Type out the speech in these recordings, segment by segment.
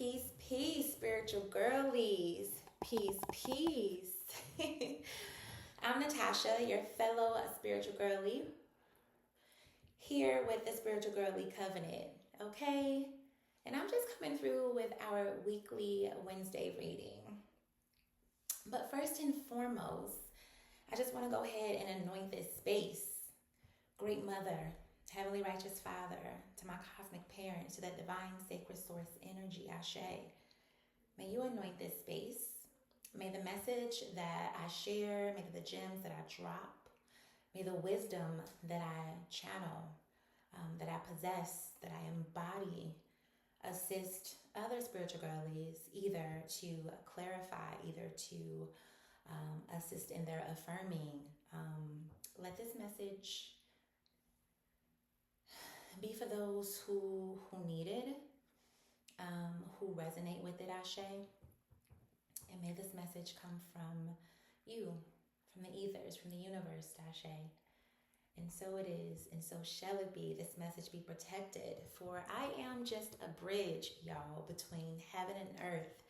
Peace, spiritual girlies. Peace. I'm Natasha, your fellow spiritual girly, here with the Spiritual Girly Covenant, okay? And I'm just coming through with our weekly Wednesday reading. But first and foremost, I just want to go ahead and anoint this space. Great Mother, Heavenly Righteous Father, to my cosmic parents, to that divine sacred source energy, Ashe. May you anoint this space. May the message that I share, may the gems that I drop, may the wisdom that I channel, that I possess, that I embody, assist other spiritual girlies either to clarify, either to assist in their affirming. Let this message be for those who need it, who resonate with it, Ashe. And may this message come from you, from the ethers, from the universe, Ashe. And so it is, and so shall it be. This message be protected, for I am just a bridge, y'all, between heaven and earth,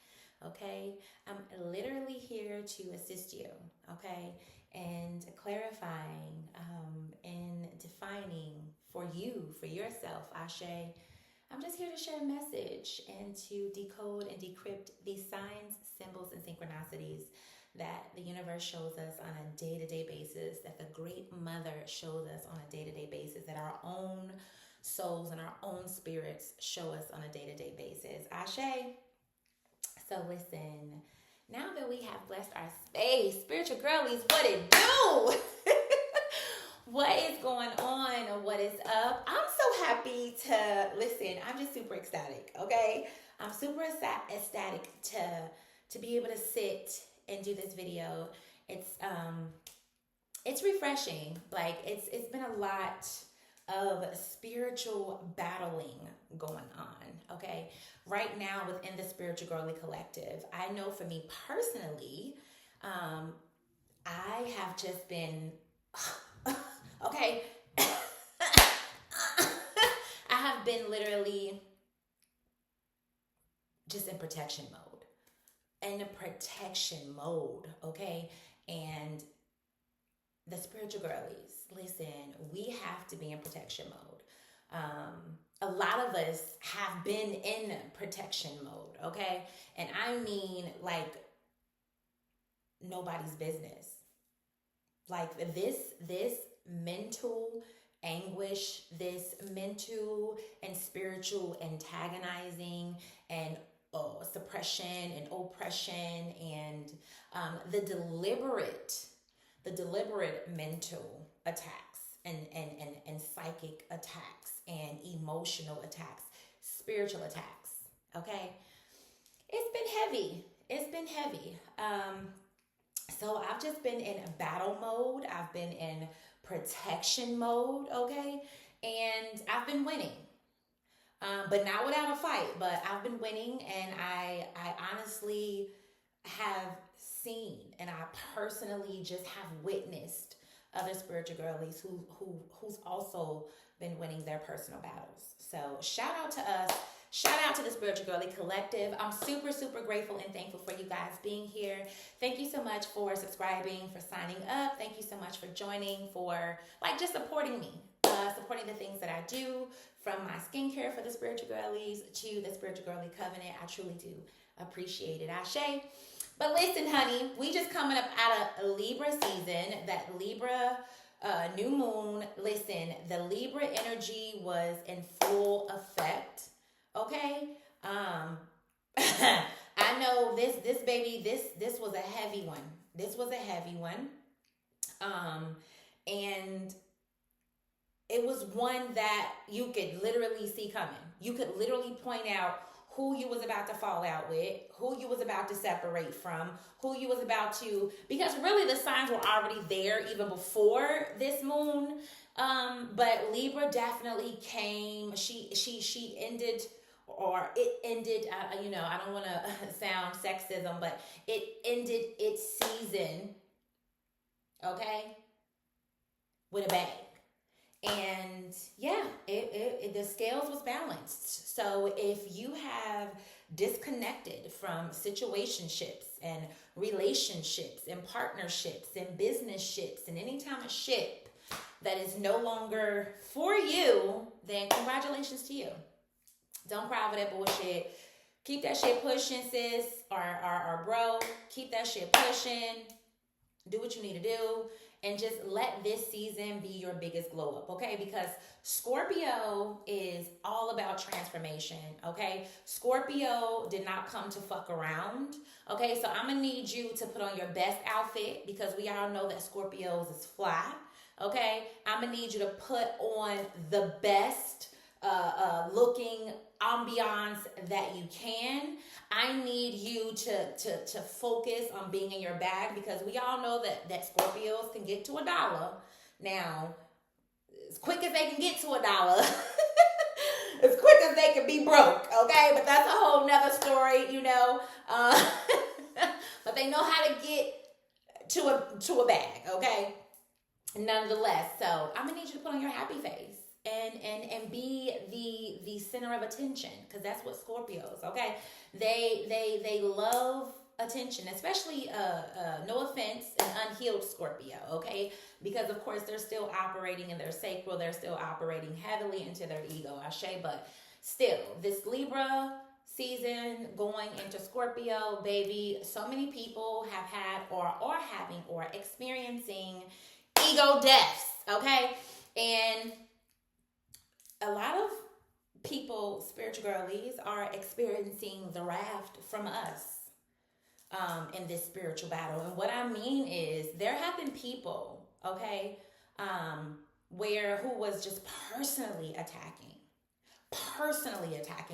okay? I'm literally here to assist you, okay? And clarifying and defining for you, for yourself, Ashe. I'm just here to share a message and to decode and decrypt these signs, symbols, and synchronicities that the universe shows us on a day-to-day basis, that the Great Mother shows us on a day-to-day basis, that our own souls and our own spirits show us on a day-to-day basis. Ashe. So listen, now that we have blessed our space, spiritual girlies, what it do? What is going on? What is up? I'm so happy to listen. I'm just super ecstatic, okay? I'm super ecstatic to be able to sit and do this video. It's refreshing. Like it's been a lot of spiritual battling going on, okay? Right now within the Spiritual Girly Collective, I know for me personally, I have just been okay. I have been literally just in protection mode. Okay? And the spiritual girlies, listen, we have to be in protection mode. A lot of us have been in protection mode, okay? And I mean like nobody's business. Like this mental anguish, this mental and spiritual antagonizing and suppression and oppression and the deliberate mental attacks and psychic attacks and emotional attacks, spiritual attacks, okay? It's been heavy. So I've just been in battle mode. I've been in protection mode, okay? And I've been winning. But not without a fight, but I've been winning, and I honestly have seen, and I personally just have witnessed other spiritual girlies who's also been winning their personal battles. So shout out to us. Shout out to the Spiritual Girly Collective. I'm super grateful and thankful for you guys being here. Thank you so much for subscribing, for signing up. Thank you so much for joining, for just supporting me, supporting the things that I do, from my skincare for the Spiritual Girlies to the Spiritual Girly Covenant. I truly do appreciate it. Ashe. But listen, honey, we just coming up out of Libra season, that Libra new moon. Listen, the Libra energy was in full effect. Okay, I know this baby, this was a heavy one. This was a heavy one, and it was one that you could literally see coming. You could literally point out who you was about to fall out with, who you was about to separate from, who you was about to, because really the signs were already there even before this moon. But Libra definitely came. She ended. Or it ended, I don't want to sound sexism, but it ended its season, okay, with a bang. And yeah, the scales was balanced. So if you have disconnected from situationships and relationships and partnerships and business ships and any time of ship that is no longer for you, then congratulations to you. Don't cry over that bullshit. Keep that shit pushing, sis, or bro. Keep that shit pushing. Do what you need to do. And just let this season be your biggest glow up, okay? Because Scorpio is all about transformation, okay? Scorpio did not come to fuck around, okay? So I'm going to need you to put on your best outfit because we all know that Scorpios is fly, okay? I'm going to need you to put on the best looking ambiance that you can. I need you to focus on being in your bag because we all know that Scorpios can get to $1. Now, as quick as they can get to $1, as quick as they can be broke, okay? But that's a whole nother story, you know. But they know how to get to a bag, okay? Nonetheless, so I'm gonna need you to put on your happy face and be the center of attention because that's what Scorpios, okay? They love attention, especially no offense, an unhealed Scorpio, okay? Because of course they're still operating in their sacral, they're still operating heavily into their ego, Ashe, but still, this Libra season going into Scorpio, baby, so many people have had or are having or experiencing ego deaths, okay? And a lot of people, spiritual girlies, are experiencing the raft from us in this spiritual battle. And what I mean is there have been people, okay, who was just personally attacking.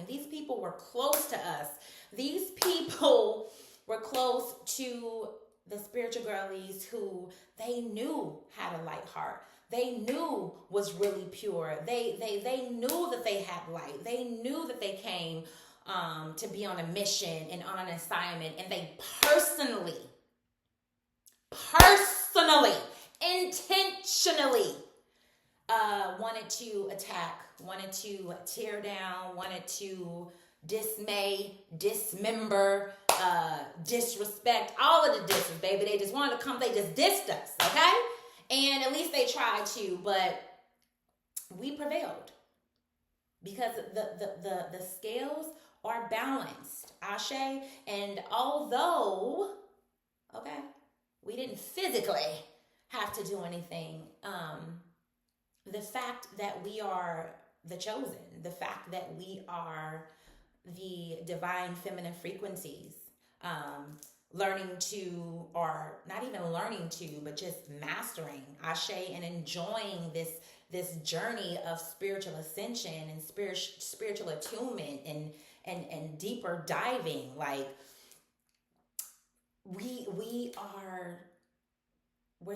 These people were close to us. These people were close to the spiritual girlies who they knew had a light heart. They knew was really pure. They knew that they had light. They knew that they came to be on a mission and on an assignment. And they personally, intentionally wanted to attack, wanted to tear down, wanted to dismay, dismember, disrespect, all of the disses, baby. They just wanted to come, they just dissed us, okay? And at least they tried to, but we prevailed because the scales are balanced, Ashe. And although, okay, we didn't physically have to do anything, the fact that we are the chosen, the fact that we are the divine feminine frequencies, learning to, or not even learning to, but just mastering Ashe and enjoying this journey of spiritual ascension and spiritual attunement and deeper diving. Like we're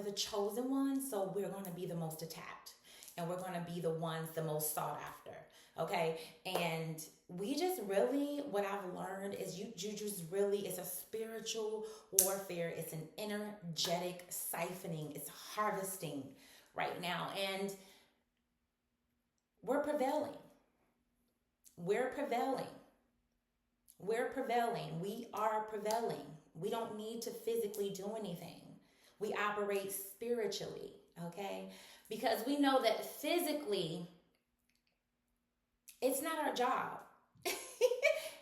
the chosen ones, so we're going to be the most attacked and we're going to be the ones the most sought after. Okay. And we just really, what I've learned is you just really, it's a spiritual warfare. It's an energetic siphoning. It's harvesting right now. And we're prevailing. We're prevailing. We're prevailing. We are prevailing. We don't need to physically do anything. We operate spiritually. Okay. Because we know that physically, it's not our job.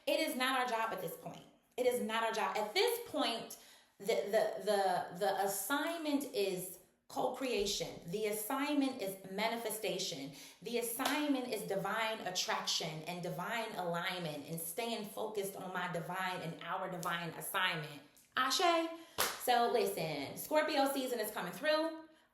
It is not our job at this point. It is not our job. At this point, the assignment is co-creation. The assignment is manifestation. The assignment is divine attraction and divine alignment and staying focused on my divine and our divine assignment. Ashe? So listen, Scorpio season is coming through.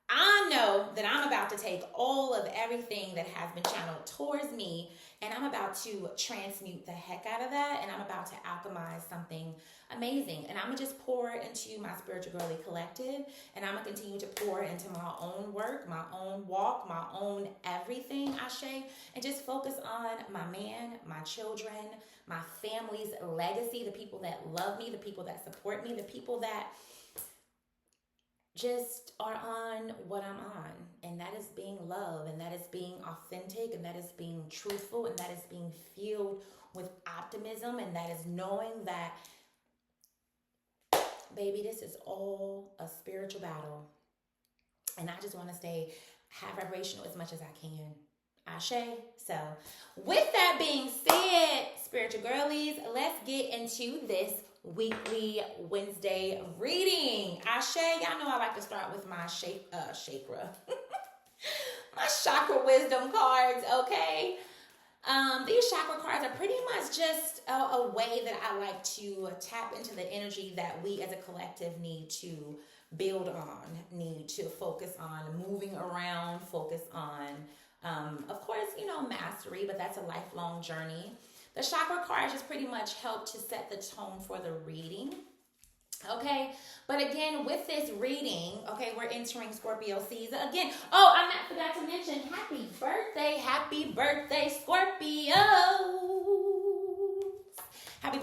I know that I'm about to take all of everything that has been channeled towards me and I'm about to transmute the heck out of that and I'm about to alchemize something amazing. And I'm going to just pour into my Spiritual Girly Collective and I'm going to continue to pour into my own work, my own walk, my own everything, Ashe, and just focus on my man, my children, my family's legacy, the people that love me, the people that support me, the people that just are on what I'm on, and that is being love, and that is being authentic, and that is being truthful, and that is being filled with optimism, and that is knowing that, baby, this is all a spiritual battle. And I just want to stay high vibrational as much as I can. Ashe. So, with that being said, spiritual girlies, let's get into this weekly Wednesday reading. Ashe. Y'all know I like to start with my chakra. My chakra wisdom cards, okay? These chakra cards are pretty much just a way that I like to tap into the energy that we as a collective need to build on, need to focus on moving around, focus on, of course, mastery, but that's a lifelong journey. The chakra cards just pretty much help to set the tone for the reading. Okay, but again, with this reading, okay, we're entering Scorpio season again. Oh, I forgot to mention, happy birthday, Scorpio! Happy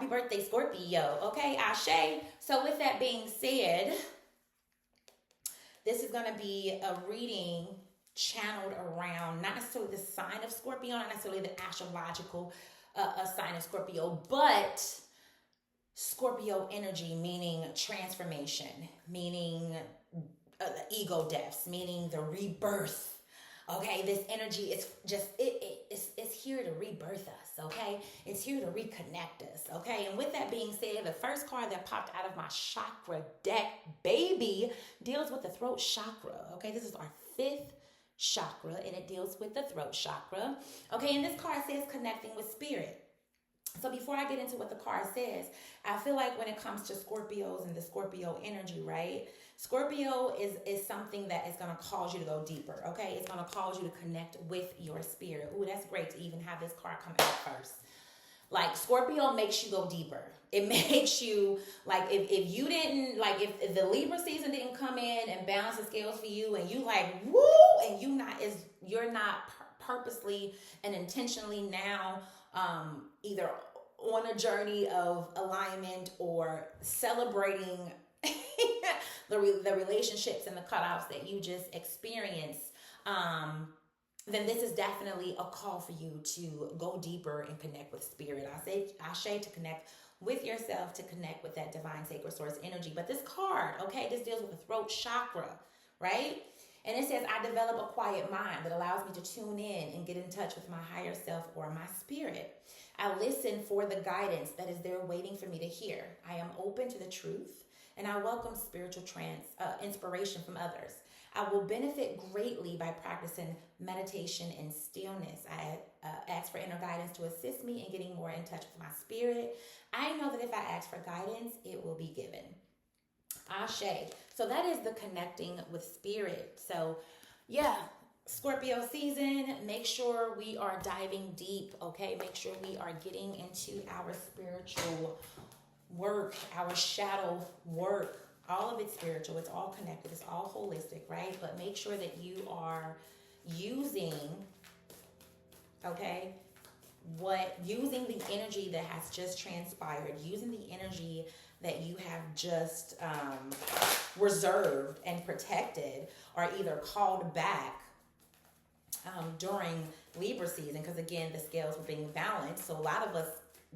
birthday, Scorpio. Okay, Ashe. So with that being said, this is going to be a reading channeled around not necessarily the sign of Scorpio, not necessarily the astrological sign of Scorpio, but Scorpio energy, meaning transformation, meaning ego deaths, meaning the rebirth. Okay, this energy is just, it's here to rebirth us, okay? It's here to reconnect us, okay? And with that being said, the first card that popped out of my chakra deck, baby, deals with the throat chakra, okay? This is our 5th chakra, and it deals with the throat chakra, okay? And this card says connecting with spirit. So before I get into what the card says, I feel like when it comes to Scorpios and the Scorpio energy, right? Scorpio is something that is going to cause you to go deeper, okay? It's going to cause you to connect with your spirit. Ooh, that's great to even have this card come out first. Like, Scorpio makes you go deeper. It makes you, like, if you didn't, like, if the Libra season didn't come in and balance the scales for you, and you like, woo, and you're not purposely and intentionally now either on a journey of alignment or celebrating the relationships and the cutoffs that you just experienced, then this is definitely a call for you to go deeper and connect with spirit. I say to connect with yourself, to connect with that divine sacred source energy. But this card, okay, this deals with the throat chakra, right? And it says, I develop a quiet mind that allows me to tune in and get in touch with my higher self or my spirit. I listen for the guidance that is there waiting for me to hear. I am open to the truth, and I welcome spiritual inspiration from others. I will benefit greatly by practicing meditation and stillness. I ask for inner guidance to assist me in getting more in touch with my spirit. I know that if I ask for guidance, it will be given. Ashe. So that is the connecting with spirit. So yeah, Scorpio season, make sure we are diving deep, okay? Make sure we are getting into our spiritual work, our shadow work. All of it's spiritual. It's all connected. It's all holistic, right? But make sure that you are using, okay, using the energy that has just transpired, using the energy that you have just reserved and protected, or either called back during Libra season, because again, the scales were being balanced. So a lot of us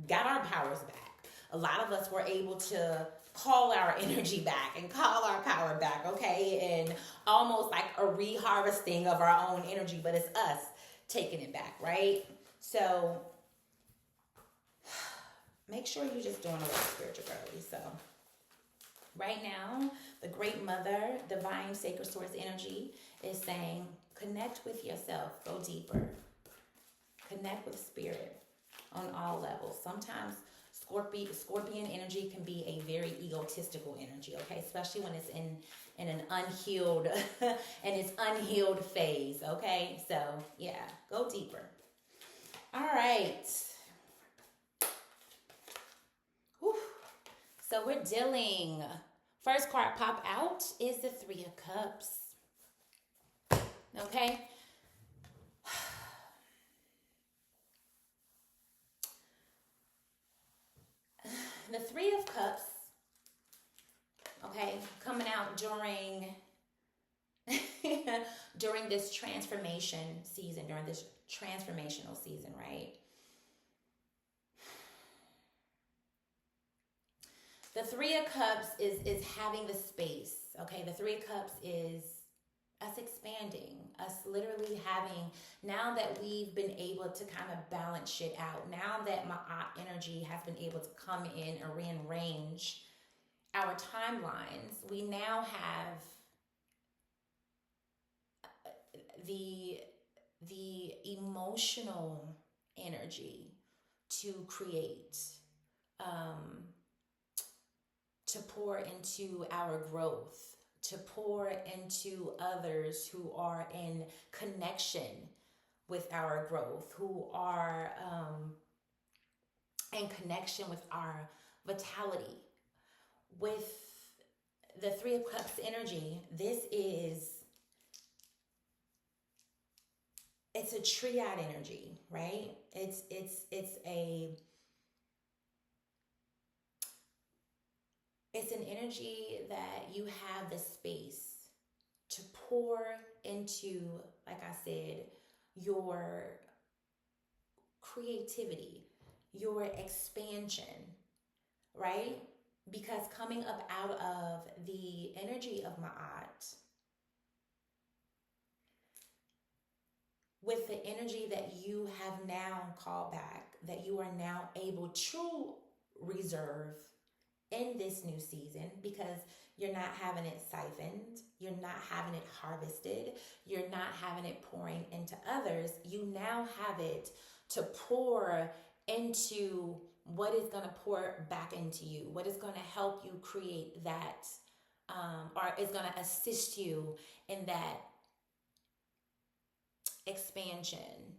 got our powers back. A lot of us were able to call our energy back and call our power back, okay? And almost like a reharvesting of our own energy, but it's us taking it back, right? So make sure you're just doing a lot of spiritual girlies. So right now, the Great Mother, Divine Sacred Source Energy is saying, connect with yourself, go deeper. Connect with spirit on all levels. Sometimes Scorpion energy can be a very egotistical energy, okay? Especially when it's in an unhealed and its unhealed phase, okay? So yeah, go deeper. All right. Whew. So we're dealing. First card pop out is the 3 of Cups. Okay. The 3 of Cups, okay, coming out during this transformation season, during this transformational season, right? The Three of Cups is having the space. Okay, the Three of Cups is us expanding, us literally having, now that we've been able to kind of balance shit out, now that my energy has been able to come in and rearrange our timelines, we now have the emotional energy to create, to pour into our growth, to pour into others who are in connection with our growth, who are in connection with our vitality. With the Three of Cups energy, it's a triad energy, right? It's an energy that you have the space to pour into, like I said, your creativity, your expansion, right? Because coming up out of the energy of Ma'at, with the energy that you have now called back, that you are now able to reserve in this new season, because you're not having it siphoned, you're not having it harvested, you're not having it pouring into others. You now have it to pour into what is going to pour back into you, what is going to help you create that, or is going to assist you in that expansion,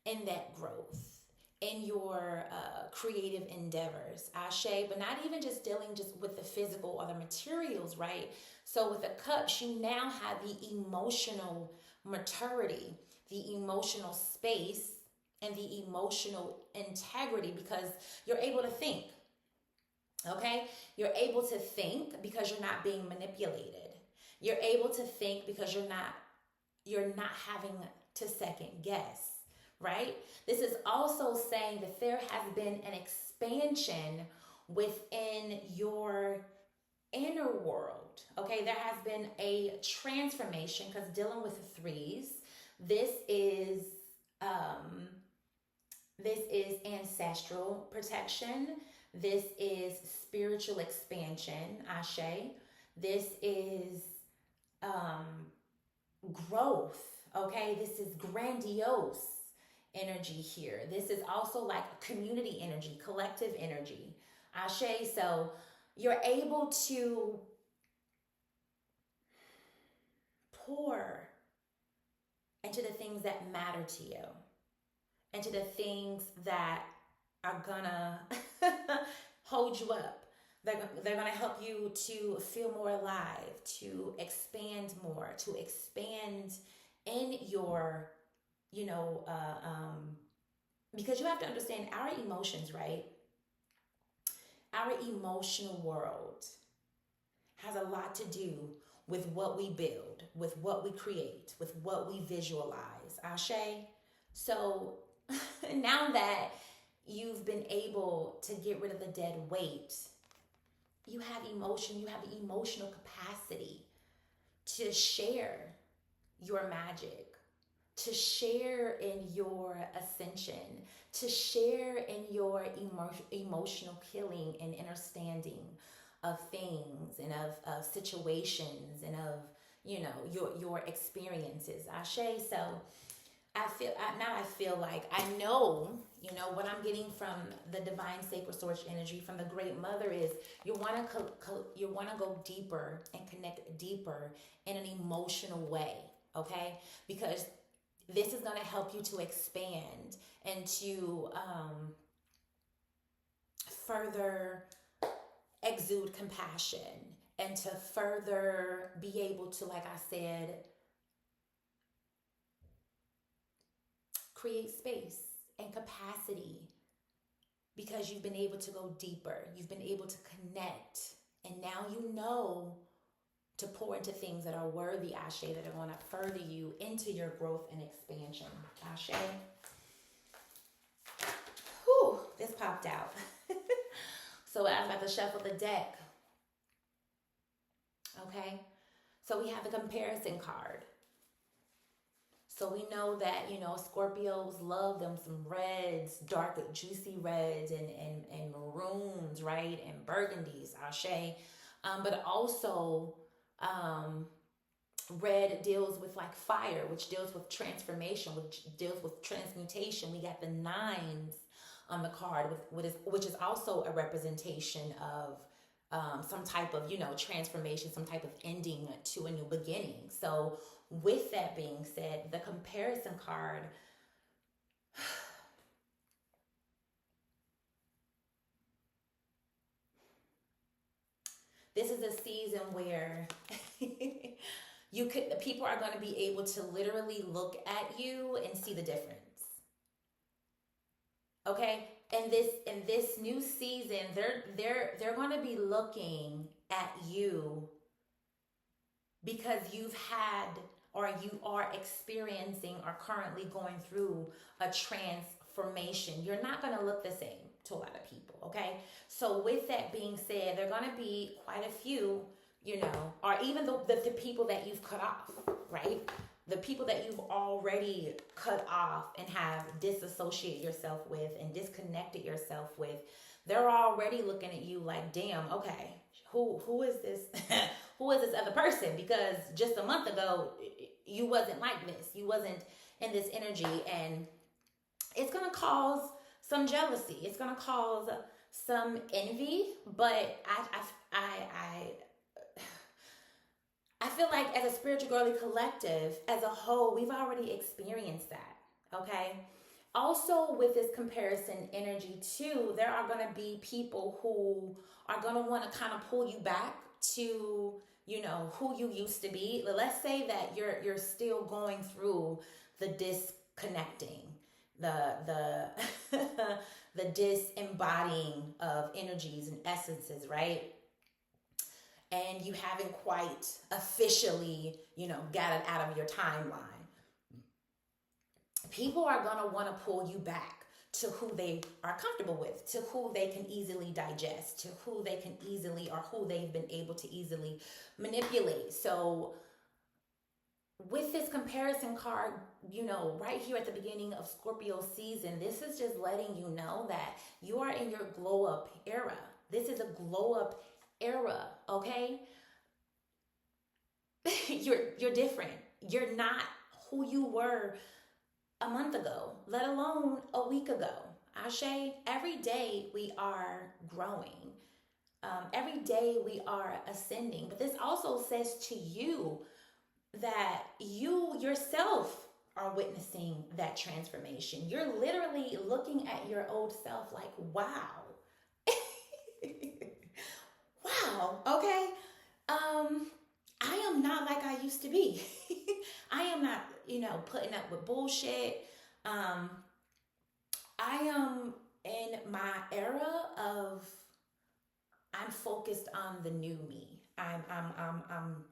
in that growth, in your creative endeavors. Ashe, but not even just dealing just with the physical or the materials, right? So with the cups, you now have the emotional maturity, the emotional space, and the emotional integrity, because you're able to think. Okay? You're able to think because you're not being manipulated. You're able to think because you're not having to second guess, right? This is also saying that there has been an expansion within your inner world. Okay, there has been a transformation, because dealing with the threes, this is ancestral protection. This is spiritual expansion, Ashe. This is growth. Okay, this is grandiose energy here. This is also like community energy, collective energy. Ashe, so you're able to pour into the things that matter to you, into the things that are gonna hold you up. They're gonna help you to feel more alive, to expand more, to expand in your, because you have to understand our emotions, right? Our emotional world has a lot to do with what we build, with what we create, with what we visualize. Ashe? So now that you've been able to get rid of the dead weight, you have emotion, you have the emotional capacity to share your magic, to share in your ascension, to share in your emotional healing and understanding of things and of situations and of, your experiences. Ashe. So I feel like I know, what I'm getting from the divine sacred source energy from the great mother is you want to go deeper and connect deeper in an emotional way, okay? Because this is going to help you to expand and to further exude compassion and to further be able to, like I said, create space and capacity, because you've been able to go deeper. You've been able to connect. And now you know to pour into things that are worthy, Ashe, that are going to further you into your growth and expansion. Ashe. Whew, this popped out. So I was about to shuffle the deck. Okay. So we have the comparison card. So we know that, Scorpios love them some reds, dark, juicy reds and maroons, right? And burgundies, Ashe. But also, red deals with like fire, which deals with transformation, which deals with transmutation. We got the nines on the card, which is also a representation of some type of, transformation, some type of ending to a new beginning. So with that being said, the comparison card, this is a season where people are going to be able to literally look at you and see the difference. Okay? In this new season, they're going to be looking at you because you've had, or you are experiencing, or currently going through a transformation. You're not going to look the same to a lot of people, okay? So with that being said, there are going to be quite a few, or even the people that you've cut off, right? The people that you've already cut off and have disassociated yourself with and disconnected yourself with, they're already looking at you like, damn, okay, who is this? Who is this other person? Because just a month ago, you wasn't like this. You wasn't in this energy, and it's gonna cause some jealousy. It's gonna cause some envy. But I feel like as a Spiritual Girly collective, as a whole, we've already experienced that. Okay. Also, with this comparison energy too, there are going to be people who are going to want to kind of pull you back to, who you used to be. Let's say that you're still going through the disconnecting, the the disembodying of energies and essences, right? And you haven't quite officially, got it out of your timeline. People are going to want to pull you back to who they are comfortable with, to who they can easily digest, to who they can easily, or who they've been able to easily manipulate. So with this comparison card, right here at the beginning of Scorpio season, this is just letting you know that you are in your glow up era. This is a glow up era, okay? You're different. You're not who you were a month ago, let alone a week ago. Ashe, every day we are growing. Every day we are ascending. But this also says to you that you yourself are witnessing that transformation. You're literally looking at your old self like, wow. Wow, okay. I am not like I used to be. I am not, putting up with bullshit. I am in my era of, I'm focused on the new me. I'm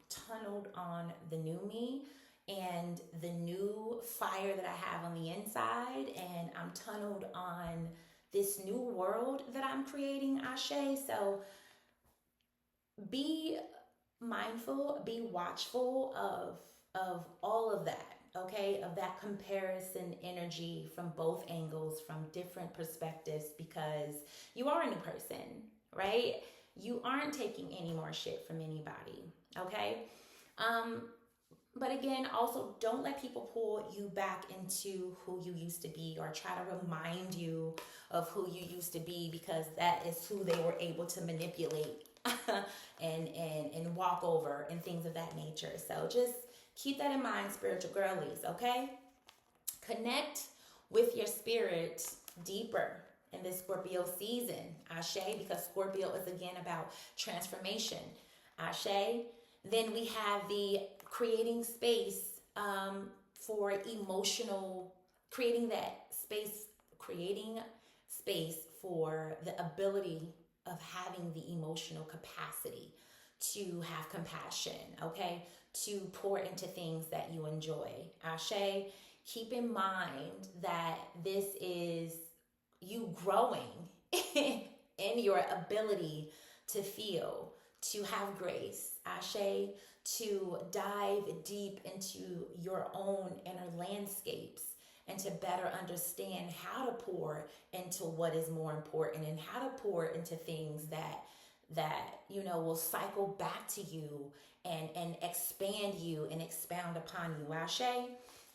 tunneled on the new me and the new fire that I have on the inside, and I'm tunneled on this new world that I'm creating, Ashe. So be mindful, be watchful of all of that, okay? Of that comparison energy from both angles, from different perspectives, because you are a new person, right? You aren't taking any more shit from anybody, okay? But again, also don't let people pull you back into who you used to be, or try to remind you of who you used to be, because that is who they were able to manipulate and walk over and things of that nature. So just keep that in mind, Spiritual Girlies, okay? Connect with your spirit deeper in this Scorpio season, Ashe, because Scorpio is again about transformation, Ashe. Then we have the creating space for emotional, creating space for the ability of having the emotional capacity to have compassion, okay? To pour into things that you enjoy. Ashe, keep in mind that this is you growing in your ability to feel, to have grace, Ashe, to dive deep into your own inner landscapes and to better understand how to pour into what is more important and how to pour into things that will cycle back to you and expand you and expound upon you. Ashe.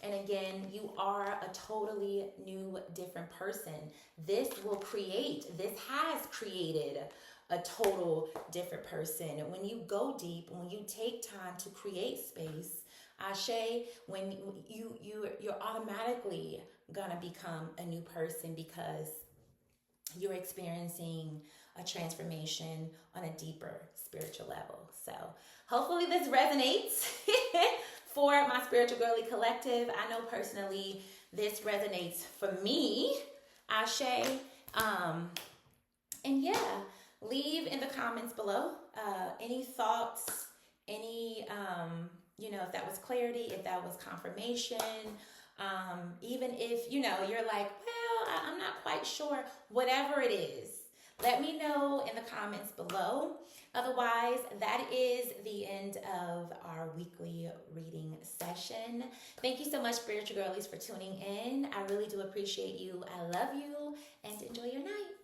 And again, you are a totally new, different person. This has created a total different person. When you go deep, when you take time to create space, Ashe, when you're automatically gonna become a new person because you're experiencing a transformation on a deeper spiritual level. So hopefully this resonates for my Spiritual Girly Collective. I know personally this resonates for me, Ashe. And yeah, leave in the comments below any thoughts, any, if that was clarity, if that was confirmation, even if, you're like, well, I'm not quite sure, whatever it is, let me know in the comments below. Otherwise, that is the end of our weekly reading session. Thank you so much, Spiritual Girlies, for tuning in. I really do appreciate you. I love you, and enjoy your night.